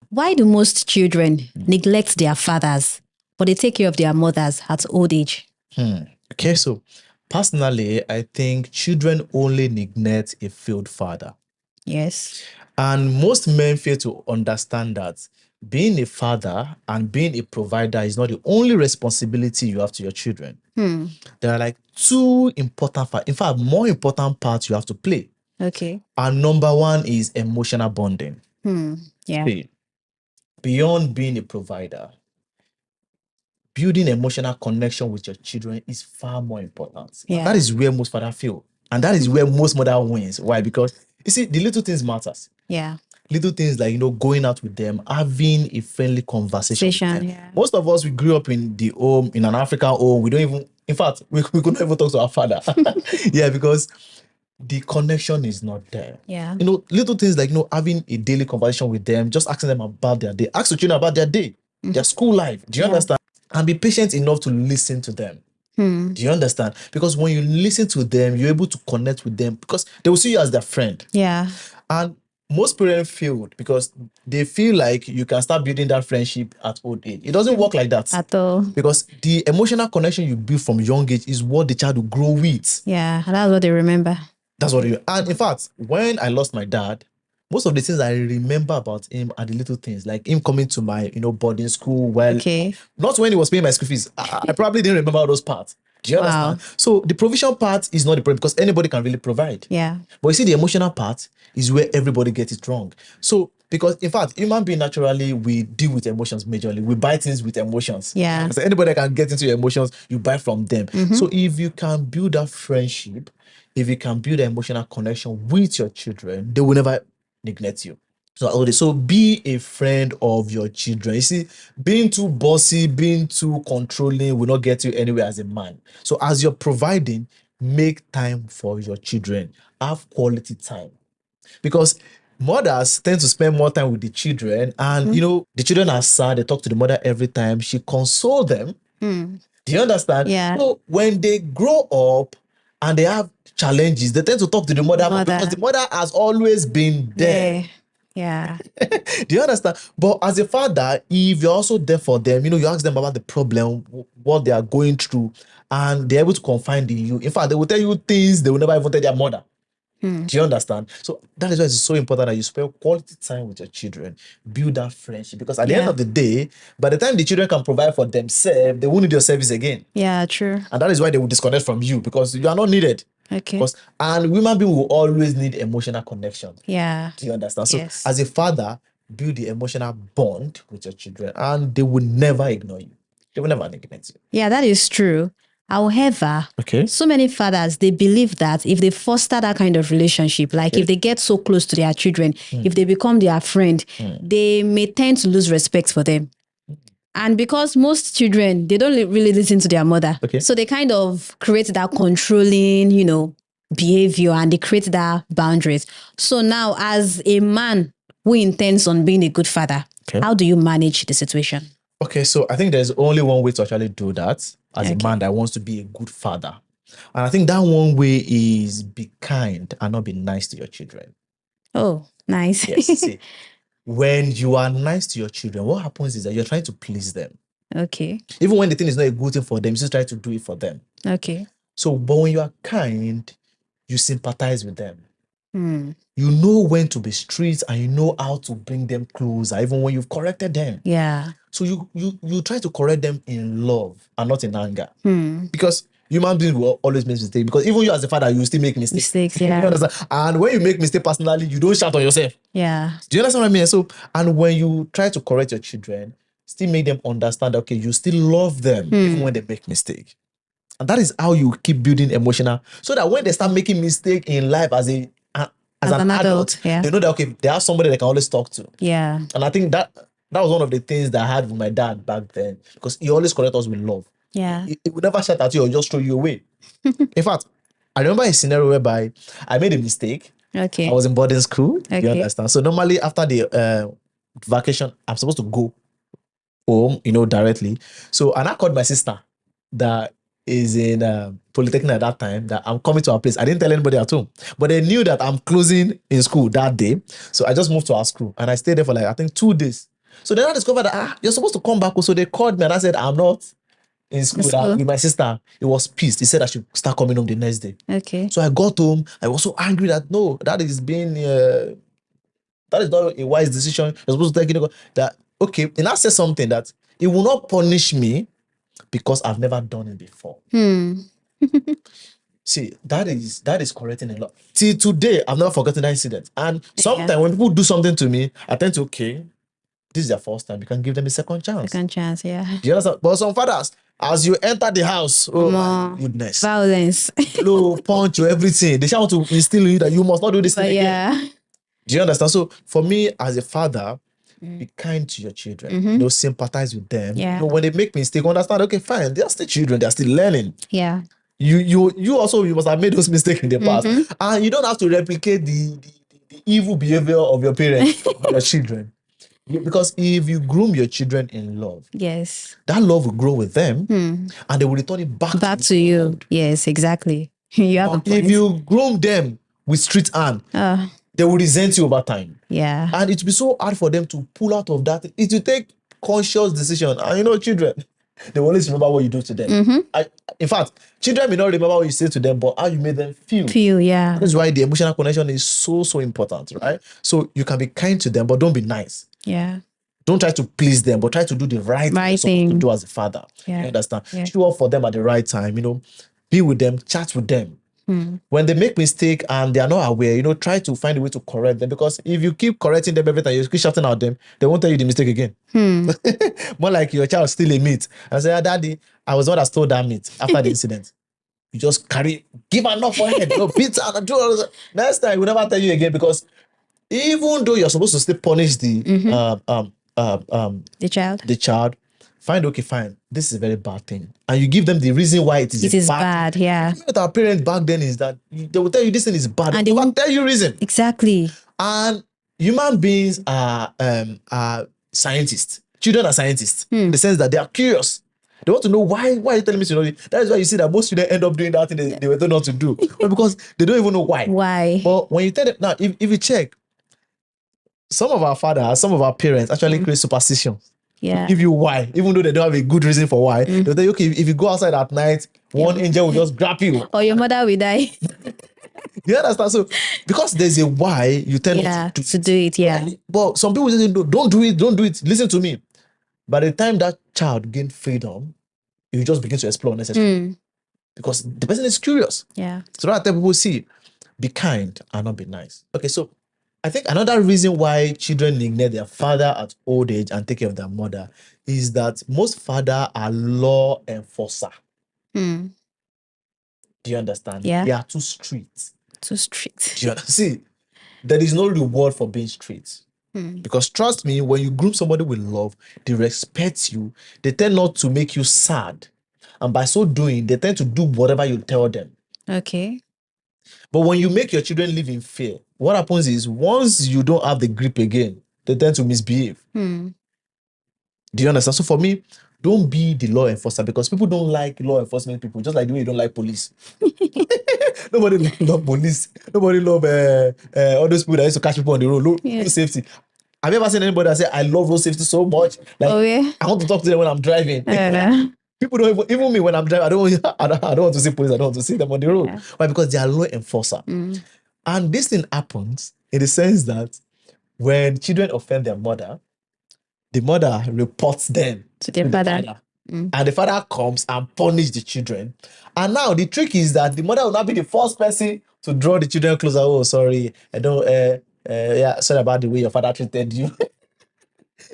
Why do most children neglect their fathers, but they take care of their mothers at old age? Okay, so personally, I think children only neglect a failed father. Yes. And most men fail to understand that being a father and being a provider is not the only responsibility you have to your children. There are like two important in fact, more important parts you have to play. Okay. And number one is emotional bonding. Yeah. See, beyond being a provider, building emotional connection with your children is far more important. Yeah. That is where most fathers fail. And that is where most mother wins. Why? Because you see, the little things matters. Yeah. Little things like, going out with them, having a friendly conversation with them. Yeah. Most of us, we grew up in the home, in an African home. We don't even, in fact, we couldn't even talk to our father. Yeah, because the connection is not there. Yeah. Little things like, having a daily conversation with them, just asking them about their day. Ask the children about their day, their school life. Do you understand? And be patient enough to listen to them. Do you understand? Because when you listen to them, you're able to connect with them because they will see you as their friend. Yeah. And most parents failed because they feel like you can start building that friendship at old age. It doesn't work like that. At all. Because the emotional connection you build from young age is what the child will grow with. Yeah, that's what they remember. That's what you. And in fact, when I lost my dad, most of the things I remember about him are the little things, like him coming to my, boarding school. Well, not when he was paying my school fees. I probably didn't remember all those parts. Do you understand? So the provision part is not the problem because anybody can really provide. Yeah. But you see, the emotional part is where everybody gets it wrong. So, because in fact, human being naturally, we deal with emotions majorly. We buy things with emotions. Yeah. So anybody can get into your emotions, you buy from them. So if you can build that friendship, if you can build an emotional connection with your children, they will never neglect you. So be a friend of your children. You see, being too bossy, being too controlling will not get you anywhere as a man. So as you're providing, make time for your children. Have quality time. Because mothers tend to spend more time with the children and, the children are sad. They talk to the mother every time. She consoles them. Do you understand? Yeah. So when they grow up and they have challenges, they tend to talk to the mother. Because the mother has always been there. Yeah. Do you understand? But as a father, if you're also there for them, you ask them about the problem, what they are going through, and they're able to confide in you. In fact, they will tell you things they will never even tell their mother. Do you understand? So that is why it's so important that you spend quality time with your children, build that friendship. Because at the end of the day, by the time the children can provide for themselves, they won't need your service again. Yeah, true. And that is why they will disconnect from you because you are not needed. Okay. And women being will always need emotional connection. Yeah. Do you understand? So as a father, build the emotional bond with your children and they will never ignore you. They will never neglect you. Yeah, that is true. However, so many fathers, they believe that if they foster that kind of relationship, like if they get so close to their children, if they become their friend, they may tend to lose respect for them. And because most children, they don't really listen to their mother. So they kind of create that controlling, behavior and they create that boundaries. So now as a man who intends on being a good father, how do you manage the situation? Okay, so I think there's only one way to actually do that as a man that wants to be a good father. And I think that one way is be kind and not be nice to your children. Oh, nice. Yes, see, when you are nice to your children, what happens is that you're trying to please them. Okay. Even when the thing is not a good thing for them, you just try to do it for them. Okay. So, but when you are kind, you sympathize with them. You know when to be strict and you know how to bring them closer, even when you've corrected them. Yeah. So you try to correct them in love and not in anger. Because human beings will always make mistakes. Because even you as a father, you still make mistakes. Yeah. You understand? And when you make mistake personally, you don't shout on yourself. Yeah. Do you understand what I mean? So, and when you try to correct your children, still make them understand that, okay, you still love them even when they make mistake. And that is how you keep building emotional, so that when they start making mistake in life as an adult, they know that, okay, they have somebody they can always talk to. Yeah. And I think that was one of the things that I had with my dad back then, because he always correct us with love. Yeah. He would never shout at you or just throw you away. In fact, I remember a scenario whereby I made a mistake. Okay. I was in boarding school. Okay. You understand? So normally after the vacation, I'm supposed to go home, directly. So, and I called my sister that is in Polytechnic at that time, that I'm coming to our place. I didn't tell anybody at home, but they knew that I'm closing in school that day. So I just moved to our school and I stayed there for like, I think 2 days. So then I discovered that you're supposed to come back. So they called me and I said, I'm not in school with my sister. It was pissed. He said I should start coming home the next day. Okay. So I got home. I was so angry that no, that is not a wise decision. You're supposed to take that. Okay, and I said something that it will not punish me because I've never done it before. See, that is correcting a lot. Till today, I've never forgotten that incident. And sometimes when people do something to me, I tend to, okay, this is their first time. You can give them a second chance. Second chance, yeah. Do you understand? But some fathers, as you enter the house, oh my goodness. Violence. Blow, punch, you, everything. They want to instill in you that you must not do this thing again. Do you understand? So for me, as a father, be kind to your children. Sympathize with them. When they make mistakes, understand, okay, fine, they are still children, they are still learning. Yeah. You also, you must have made those mistakes in the past. And you don't have to replicate the evil behavior of your parents or your children. Because if you groom your children in love, yes, that love will grow with them and they will return it back to you. Yes, exactly. You have a point. If you groom them with street hand, they will resent you over time. Yeah. And it will be so hard for them to pull out of that. It will take conscious decision. And children, they will always remember what you do to them. In fact, children may not remember what you say to them, but how you made them feel. Yeah. That's why the emotional connection is so important, right? So you can be kind to them, but don't be nice. Yeah. Don't try to please them, but try to do the right thing to do as a father. Yeah. You understand? Yeah. Show up for them at the right time, be with them, chat with them. When they make mistake and they are not aware, try to find a way to correct them, because if you keep correcting them every time, you keep shouting at them, they won't tell you the mistake again. More like your child steal a meat and say, Daddy, I was the one that stole that meat after the incident. You just give her enough for head, beat her and do all this. Next time, we'll never tell you again, because even though you're supposed to still punish the child, fine, this is a very bad thing, and you give them the reason why it is bad. Yeah. What our parents back then is that they will tell you this thing is bad, and they won't tell you reason. Exactly. And human beings are scientists. Children are scientists in the sense that they are curious. They want to know why are you telling me to know it? That is why you see that most students end up doing that thing they were told not to do. But because they don't even know why. Why? But when you tell them, now, if you check, some of our fathers, some of our parents actually create superstitions. Yeah. Give you why, even though they don't have a good reason for why. They'll tell you, okay, if you go outside at night, one angel will just grab you. Or your mother will die. You understand? So, because there's a why, you tell them to do it. Yeah. But some people say, don't do it. Listen to me. By the time that child gains freedom, you just begin to explore unnecessarily. Because the person is curious. Yeah. So that people see, be kind and not be nice. Okay, so I think another reason why children neglect their father at old age and take care of their mother is that most fathers are law enforcer. Do you understand? Yeah. They are too strict. Too strict. Do you see? There is no reward for being strict. Because trust me, when you groom somebody with love, they respect you. They tend not to make you sad. And by so doing, they tend to do whatever you tell them. Okay. But when you make your children live in fear, what happens is once you don't have the grip again, they tend to misbehave. Do you understand? So for me, don't be the law enforcer, because people don't like law enforcement people, just like the way you don't like police. Nobody love police. Nobody love all those people that used to catch people on the road. Road safety. Have you ever seen anybody that say, I love road safety so much? Like, I want to talk to them when I'm driving. People don't even me when I'm driving. I don't want to see police. I don't want to see them on the road. Yeah. Why? Because they are law enforcer. And this thing happens in the sense that when children offend their mother, the mother reports them to their father. And the father comes and punish the children. And now the trick is that the mother will not be the first person to draw the children closer. Oh, sorry, I don't. Sorry about the way your father treated you.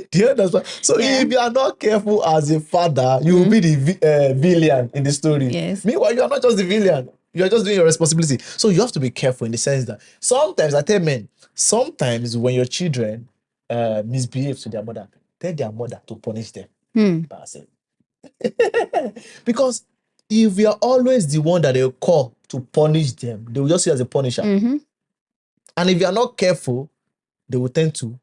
Do you understand? So if you are not careful as a father, you will be the villain in the story. Yes. Meanwhile, you are not just the villain. You are just doing your responsibility. So you have to be careful in the sense that sometimes, I tell men, sometimes when your children misbehave to their mother, tell their mother to punish them. Because if you are always the one that they call to punish them, they will just see you as a punisher. And if you are not careful, they will tend to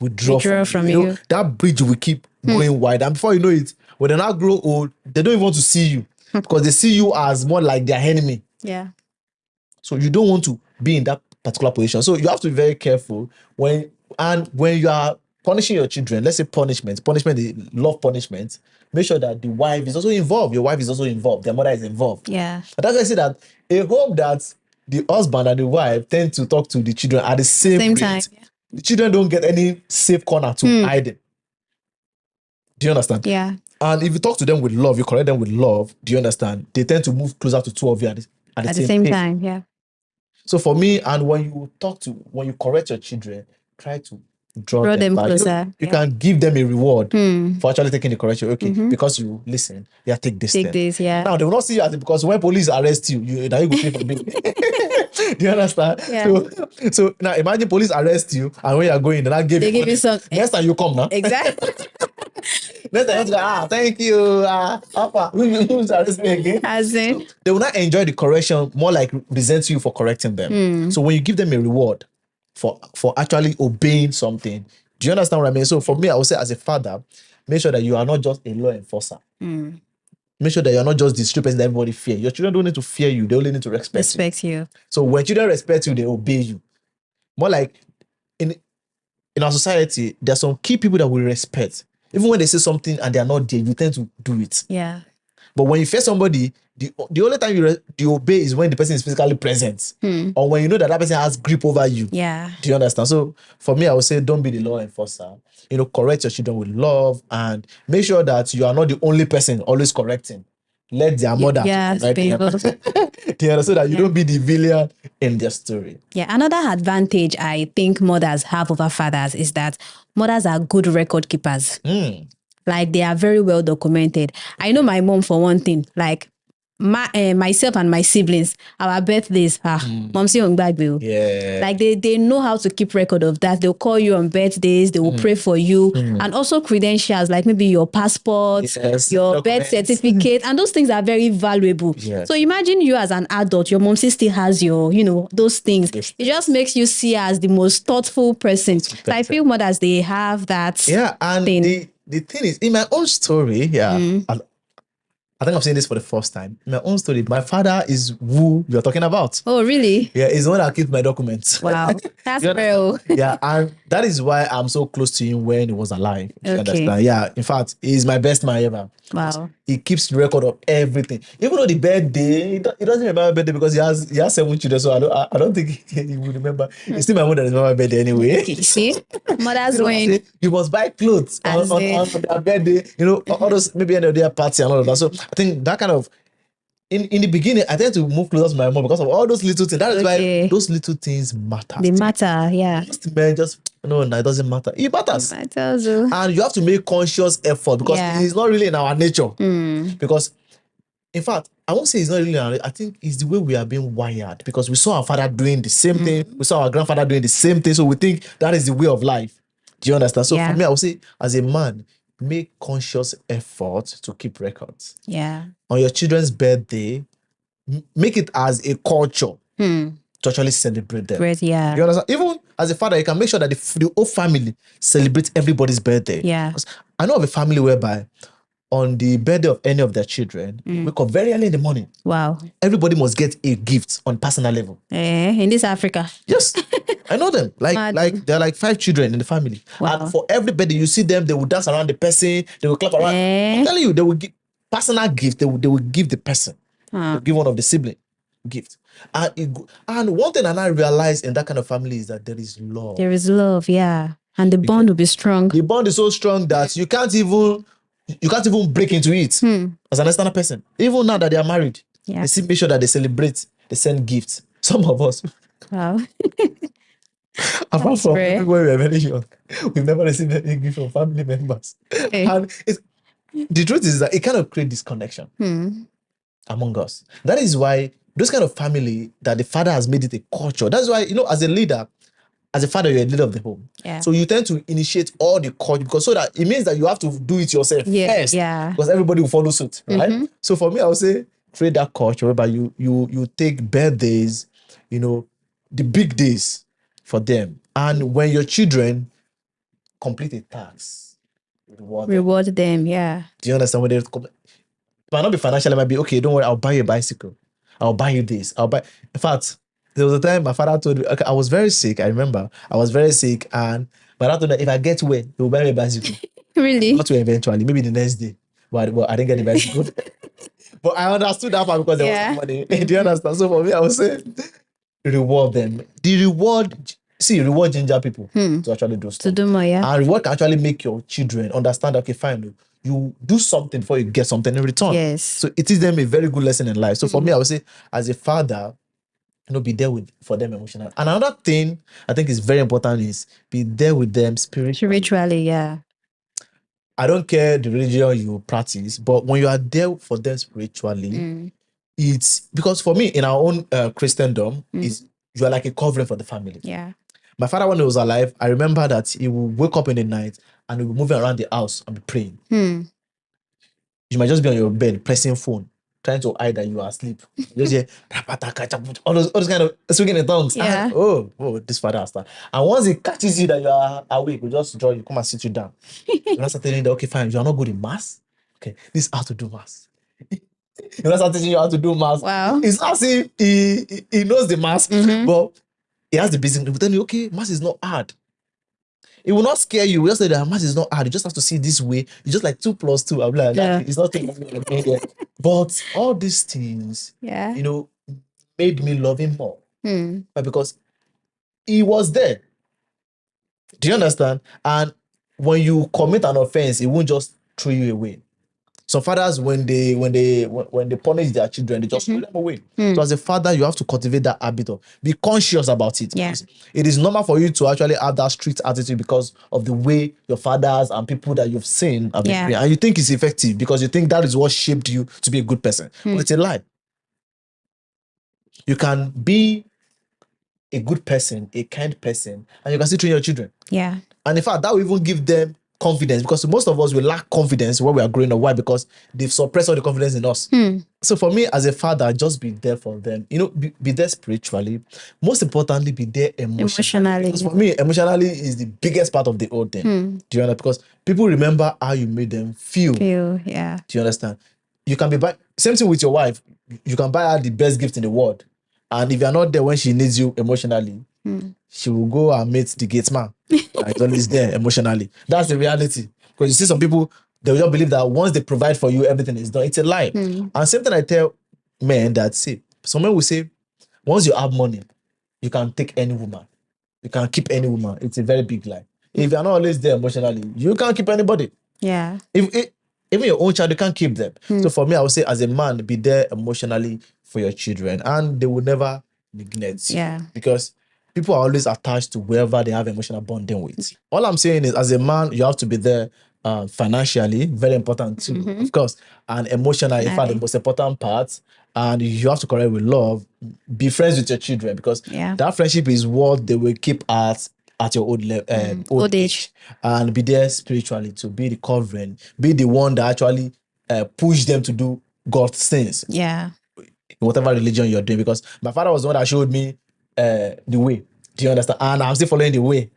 withdraw from you. That bridge will keep going wide. And before you know it, when they now grow old, they don't even want to see you because they see you as more like their enemy. Yeah. So you don't want to be in that particular position. So you have to be very careful when you are punishing your children, let's say punishment, they love punishment. Make sure that the wife is also involved. Your wife is also involved. Their mother is involved. Yeah. And that's why I say that a home that the husband and the wife tend to talk to the children at the same rate, time. Yeah. the children don't get any safe corner to hide them. Do you understand? Yeah. And if you talk to them with love, you correct them with love, do you understand? They tend to move closer to two of you at the same time. Yeah. So for me, and when you correct your children, try to draw them back. closer. You can give them a reward for actually taking the correction. Okay, because you listen, take this. Take this, yeah. Now they will not see you as because when police arrest you, now you go pay for bail. Do you understand? Yeah. So now imagine police arrest you, and when you are going, they give you some. Next time you come now. Exactly. Next time you go, thank you, Papa. Who's arrest me again? As in, so they will not enjoy the correction, more like resent you for correcting them. So when you give them a reward for actually obeying something, do you understand what I mean? So for me, I would say as a father, make sure that you are not just a law enforcer. Make sure that you're not just the stupid person that everybody fear. Your children don't need to fear you. They only need to respect you. So when children respect you, they obey you. More like in our society, there are some key people that we respect. Even when they say something and they are not there, you tend to do it. Yeah. But when you fear somebody, the only time you obey is when the person is physically present, or when you know that person has grip over you. Yeah. Do you understand? So for me, I would say don't be the law enforcer. Correct your children with love and make sure that you are not the only person always correcting. Let their mother correct them. So that you don't be the villain in their story. Yeah. Another advantage I think mothers have over fathers is that mothers are good record keepers. Like they are very well documented. I know my mom for one thing, like myself and my siblings, our birthdays, Momsi Ongbagbe. Yeah. Like they know how to keep record of that. They'll call you on birthdays, they will pray for you. And also credentials, like maybe your passport, your birth certificate, and those things are very valuable. Yes. So imagine you as an adult, your mom still has your, those things. It just makes you see her as the most thoughtful person. So I feel mothers, they have that. Yeah, and thing. The thing is, in my own story, I think I'm saying this for the first time. In my own story, my father is who you're talking about. Oh, really? Yeah, he's the one that keeps my documents. Wow, that's real. Yeah, and that is why I'm so close to him when he was alive. You understand? Yeah, in fact, he's my best man ever. Wow. He keeps record of everything. Even though the birthday, he doesn't remember birthday because he has 7 children, so I don't think he will remember. It's still my mother that remember birthday anyway. Okay, see? Mother's win. You must buy clothes on their birthday, all those, maybe end of their party and all of that. So I think that kind of, in the beginning, I tend to move closer to my mom because of all those little things. That is why those little things matter. They matter, yeah. Most men no, it doesn't matter. It matters. It matters. And you have to make conscious effort because it's not really in our nature. Because, in fact, I won't say it's not really in our nature. I think it's the way we are being wired because we saw our father doing the same thing. We saw our grandfather doing the same thing. So we think that is the way of life. Do you understand? So for me, I would say, as a man, make conscious effort to keep records. Yeah. On your children's birthday, make it as a culture to actually celebrate them. Great, yeah. You understand? Even as a father, you can make sure that the whole family celebrates everybody's birthday. Yeah. Because I know of a family whereby on the birthday of any of their children, wake up very early in the morning. Wow. Everybody must get a gift on personal level. In this Africa. Yes. I know them. Like there are like 5 children in the family. Wow. And for everybody, you see them, they will dance around the person, they will clap around. I'm telling you, they will give personal gift, they will give the person. They'll give one of the sibling gift. And one thing I realized in that kind of family is that there is love. There is love, yeah. And the bond will be strong. The bond is so strong that you can't even break into it as an external person. Even now that they are married, they still make sure that they celebrate, they send gifts. Some of us. Wow. Apart from when we were very young, we've never received any gift from family members. Okay. And the truth is that it kind of creates this connection among us. That is why those kind of family that the father has made it a culture. That's why, as a leader, as a father, you're a leader of the home. Yeah. So you tend to initiate all the culture because so that it means that you have to do it yourself first. Yeah. Because everybody will follow suit, right? So for me, I would say create that culture whereby you take birthdays, the big days for them. And when your children complete a task, reward them, yeah. Do you understand? When they might not be financial, it might be, okay, don't worry, I'll buy you a bicycle. I'll buy you this. In fact, there was a time my father told me, okay, I was very sick. I remember I was very sick and But I told her, if I get where, he will buy me a bicycle. Really? Not where eventually, maybe the next day. But I didn't get the bicycle. But I understood that part because there was money. Do you understand? So for me, I was saying, reward them. The reward, reward ginger people to actually do stuff. To do more, yeah. And reward can actually make your children understand, okay, fine, you do something before you get something in return. Yes. So it is them a very good lesson in life. So for me, I would say, as a father, be there for them emotionally. And another thing I think is very important is be there with them spiritually. Spiritually, yeah. I don't care the religion you practice, but when you are there for them spiritually, it's because for me in our own Christendom, is you are like a covering for the family. Yeah. My father, when he was alive, I remember that he would wake up in the night and he would move around the house and be praying. You might just be on your bed pressing phone, trying to hide that you are asleep. Just hear all those kind of speaking in tongues. Yeah. And, oh, this father has started. And once he catches you that you are awake, we just draw you, come and sit you down. You not start telling you that, okay, fine, you are not good in mass. Okay, this is how to do mass. You not start teaching you how to do mass. Wow. It's as if he knows the mass, but he has the business. He will tell you, okay, mass is not hard. It will not scare you. We just say that math is not hard. You just have to see this way. It's just like 2 + 2. I'm like, it's not 2 + 2. But all these things, made me love him more. But because he was there. Do you understand? And when you commit an offense, it won't just throw you away. Some fathers, when they punish their children, they just throw them away. So as a father, you have to cultivate that habit of be conscious about it. Yeah. It is normal for you to actually have that strict attitude because of the way your fathers and people that you've seen have been praying. And you think it's effective because you think that is what shaped you to be a good person. But it's a lie. You can be a good person, a kind person, and you can still train your children. Yeah. And in fact, that will even give them confidence, because most of us will lack confidence when we are growing up. Why? Because they've suppressed all the confidence in us. So for me as a father, just be there for them. Be there spiritually. Most importantly, be there emotionally. Because for me, emotionally is the biggest part of the whole thing. Do you understand? Because people remember how you made them feel. Yeah. Do you understand? You can be same thing with your wife. You can buy her the best gift in the world, and if you're not there when she needs you emotionally, she will go and meet the gate man. It's always there emotionally. That's the reality. Because you see some people, they will just believe that once they provide for you, everything is done. It's a lie. And same thing I tell men that, some men will say, once you have money, you can take any woman. You can keep any woman. It's a very big lie. If you're not always there emotionally, you can't keep anybody. Yeah. Even your own child, you can't keep them. So for me, I would say as a man, be there emotionally for your children, and they will never neglect you. Yeah. Because people are always attached to whoever they have emotional bonding with. All I'm saying is, as a man, you have to be there financially, very important too, of course, and emotionally, in fact, the most important part. And you have to correct with love. Be friends with your children, because that friendship is what they will keep at your old age. And be there spiritually to be the covering, be the one that actually push them to do God's things. Yeah. In whatever religion you're doing, because my father was the one that showed me the way. Do you understand? And I'm still following the way.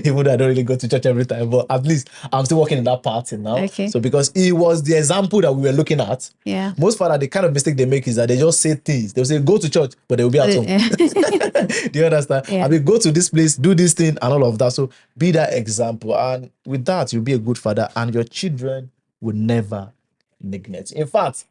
Even though I don't really go to church every time, but at least I'm still working in that part now. Okay. So because he was the example that we were looking at. Yeah. Most fathers, the kind of mistake they make is that they just say things. They'll say, go to church, but they will be at home. Do you understand? Yeah. I mean, go to this place, do this thing, and all of that. So be that example. And with that, you'll be a good father, and your children will never neglect. In fact,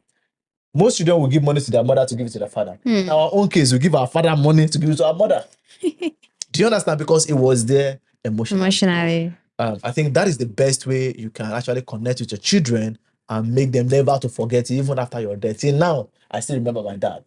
most children will give money to their mother to give it to their father. In our own case, we give our father money to give it to our mother. Do you understand? Because it was there emotionally. I think that is the best way you can actually connect with your children and make them never to forget it, even after your death. See, now, I still remember my dad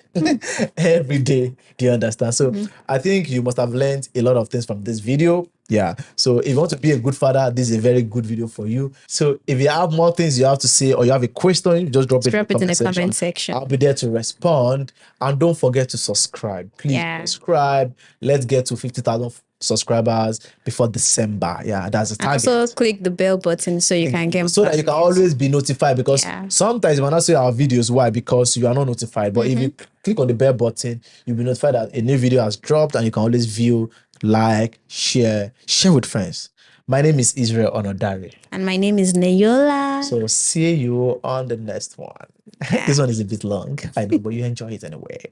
every day. Do you understand? So I think you must have learned a lot of things from this video. Yeah. So if you want to be a good father, this is a very good video for you. So if you have more things you have to say, or you have a question, just drop it in the comment section. I'll be there to respond. And don't forget to subscribe. Please subscribe. Let's get to 50,000 subscribers before December. Yeah, that's the target. Also click the bell button so you can get, so that you can always be notified, because sometimes you might not see our videos. Why? Because you are not notified. But if you click on the bell button, you'll be notified that a new video has dropped, and you can always view, like, share with friends. My name is Israel Onodari. And my name is Neyola. So see you on the next one. This one is a bit long, I know, but you enjoy it anyway.